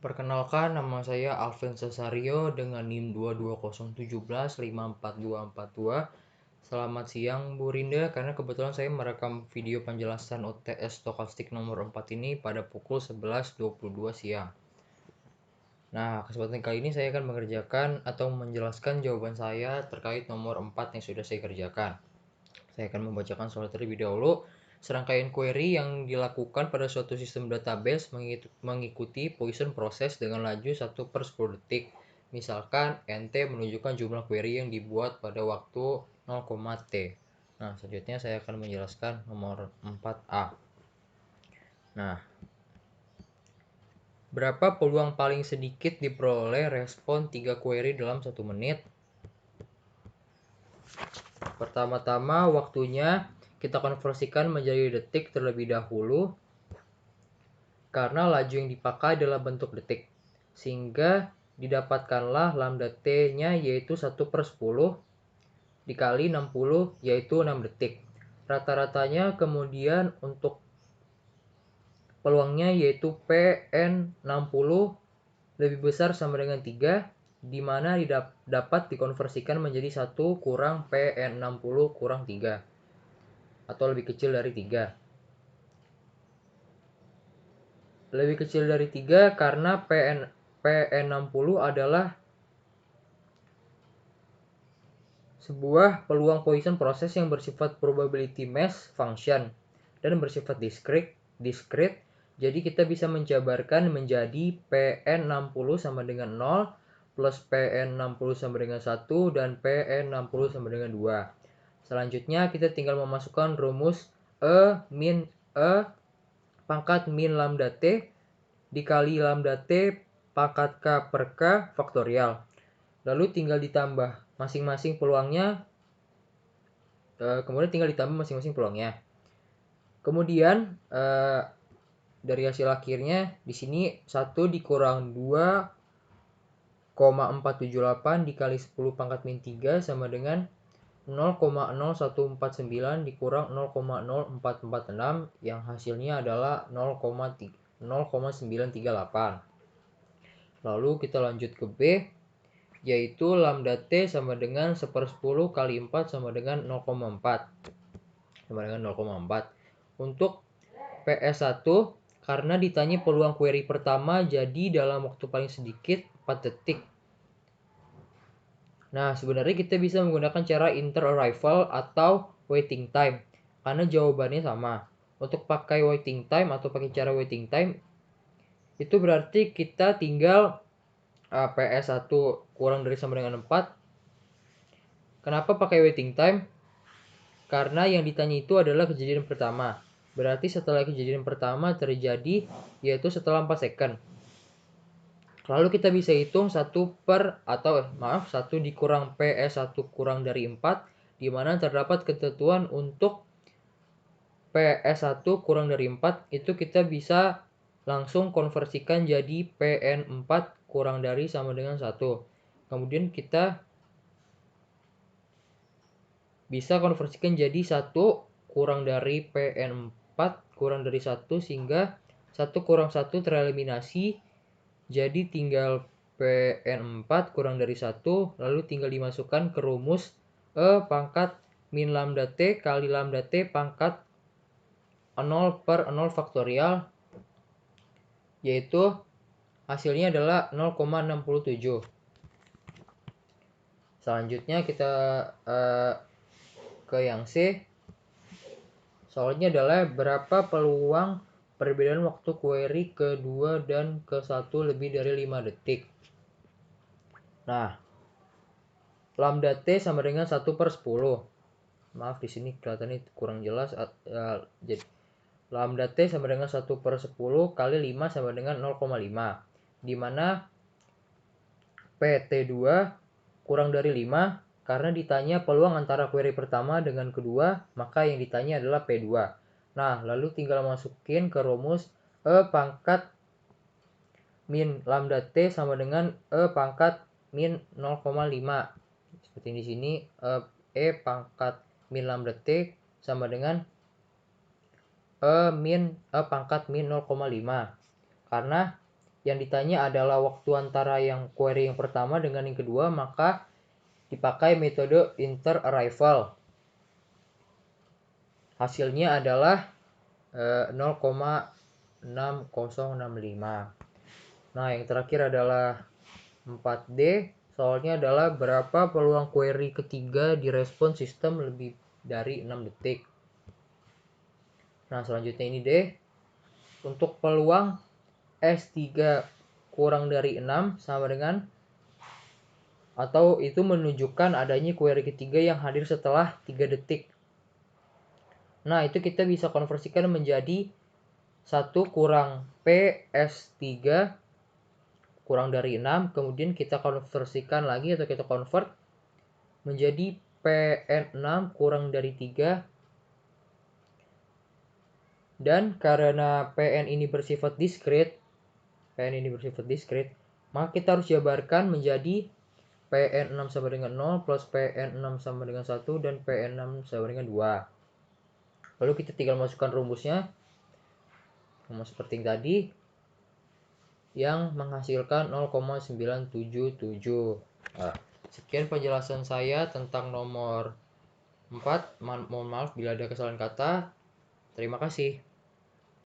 Perkenalkan, nama saya Alvin Cesario dengan NIM 22017544242. Selamat siang Bu Rinda, karena kebetulan saya merekam video penjelasan UTS Stokastik nomor 4 ini pada pukul 11.22 siang. Nah, kesempatan kali ini saya akan mengerjakan atau menjelaskan jawaban saya terkait nomor 4 yang sudah saya kerjakan. Saya akan membacakan soal terlebih dahulu. Serangkaian query yang dilakukan pada suatu sistem database mengikuti Poisson proses dengan laju 1/10 detik. Misalkan NT menunjukkan jumlah query yang dibuat pada waktu 0,T. Nah, selanjutnya saya akan menjelaskan nomor 4A. Nah, berapa peluang paling sedikit diperoleh respon 3 query dalam 1 menit? Pertama-tama waktunya kita konversikan menjadi detik terlebih dahulu, karena laju yang dipakai adalah bentuk detik, sehingga didapatkanlah lambda t-nya yaitu 1/10 dikali 60 yaitu 6 detik. Rata-ratanya kemudian untuk peluangnya yaitu PN60 lebih besar sama dengan 3, di mana dapat dikonversikan menjadi 1 kurang PN60 kurang 3 atau lebih kecil dari 3. Lebih kecil dari 3 karena PN60 adalah sebuah peluang Poisson proses yang bersifat probability mass function dan bersifat discrete. Jadi kita bisa menjabarkan menjadi PN60 sama dengan 0 plus PN60 sama dengan 1 dan PN60 sama dengan 2. Selanjutnya kita tinggal memasukkan rumus E pangkat min lambda T dikali lambda T pangkat K per K faktorial. Lalu tinggal ditambah masing-masing peluangnya. Kemudian dari hasil akhirnya di sini 1 dikurang 2,478 dikali 10 pangkat min 3 sama dengan 0,0149 dikurang 0,0446 yang hasilnya adalah 0,938. Lalu kita lanjut ke B, yaitu lambda T sama dengan 1/10 kali 4 sama dengan 0,4. Untuk PS1, karena ditanya peluang query pertama, jadi dalam waktu paling sedikit 4 detik. Nah, sebenarnya kita bisa menggunakan cara inter-arrival atau waiting time, karena jawabannya sama. Untuk pakai waiting time atau pakai cara waiting time, itu berarti kita tinggal PS1 kurang dari sama dengan 4. Kenapa pakai waiting time? Karena yang ditanya itu adalah kejadian pertama. Berarti setelah kejadian pertama terjadi, yaitu setelah 4 second. Lalu kita bisa hitung 1 dikurang PS1 kurang dari 4, di mana terdapat ketentuan untuk PS1 kurang dari 4, itu kita bisa langsung konversikan jadi PN4 kurang dari sama dengan 1. Kemudian kita bisa konversikan jadi 1 kurang dari PN4 kurang dari 1, sehingga 1 kurang 1 tereliminasi, jadi tinggal PN4 kurang dari 1, lalu tinggal dimasukkan ke rumus E pangkat min lambda T kali lambda T pangkat 0/0 faktorial, yaitu hasilnya adalah 0,67. Selanjutnya kita ke yang C. Soalnya adalah berapa peluang perbedaan waktu query kedua dan ke-1 lebih dari 5 detik. Nah, lambda T sama dengan 1/10. Maaf, di sini kelihatannya kurang jelas. Jadi lambda T sama dengan 1/10 kali 5 sama dengan 0,5. Di mana PT2 kurang dari 5, karena ditanya peluang antara query pertama dengan kedua, maka yang ditanya adalah P2. Nah, lalu tinggal masukin ke rumus E pangkat min lambda T sama dengan E pangkat min 0,5. Seperti di sini, E pangkat min lambda T sama dengan E pangkat min 0,5. Karena yang ditanya adalah waktu antara yang query yang pertama dengan yang kedua, maka dipakai metode inter-arrival. Hasilnya adalah 0,6065. Nah, yang terakhir adalah 4D. Soalnya adalah berapa peluang query ketiga direspon sistem lebih dari 6 detik. Nah, selanjutnya ini deh. Untuk peluang S3 kurang dari 6 sama dengan atau itu menunjukkan adanya query ketiga yang hadir setelah 3 detik. Nah, itu kita bisa konversikan menjadi 1 kurang PS3 kurang dari 6, kemudian kita konversikan lagi atau kita convert menjadi PN6 kurang dari 3, dan karena PN ini bersifat diskrit, maka kita harus jabarkan menjadi PN6 sama dengan 0 plus PN6 sama dengan 1 dan PN6 sama dengan 2. Lalu kita tinggal masukkan rumusnya sama seperti yang tadi yang menghasilkan 0,977. Nah, sekian penjelasan saya tentang nomor 4. Mohon maaf bila ada kesalahan kata. Terima kasih.